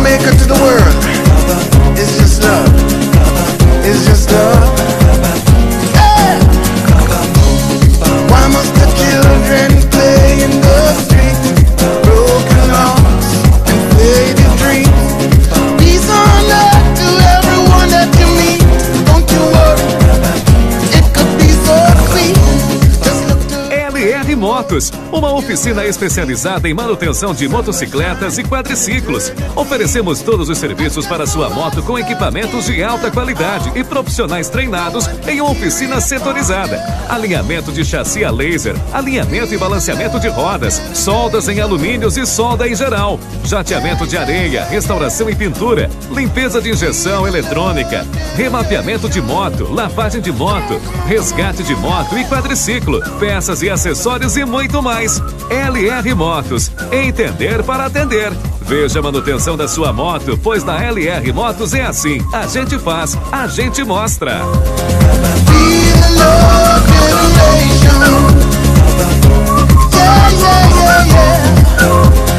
Jamaica to the world. It's just love. It's just love. Hey! Why must the children play in the street? Broken hearts and faded dreams. Peace on earth to everyone that you meet. Don't you worry, it could be so sweet. Just look to LR Motos, uma oficina especializada em manutenção de motocicletas e quadriciclos. Oferecemos todos os serviços para sua moto com equipamentos de alta qualidade e profissionais treinados em uma oficina setorizada. Alinhamento de chassi a laser, alinhamento e balanceamento de rodas, soldas em alumínios e solda em geral, jateamento de areia, restauração e pintura, limpeza de injeção eletrônica, remapeamento de moto, lavagem de moto, resgate de moto e quadriciclo, peças e acessórios e muito mais. LR Motos, entender para atender. Veja a manutenção da sua moto, pois na LR Motos é assim. A gente faz, a gente mostra. yeah, yeah, yeah, yeah.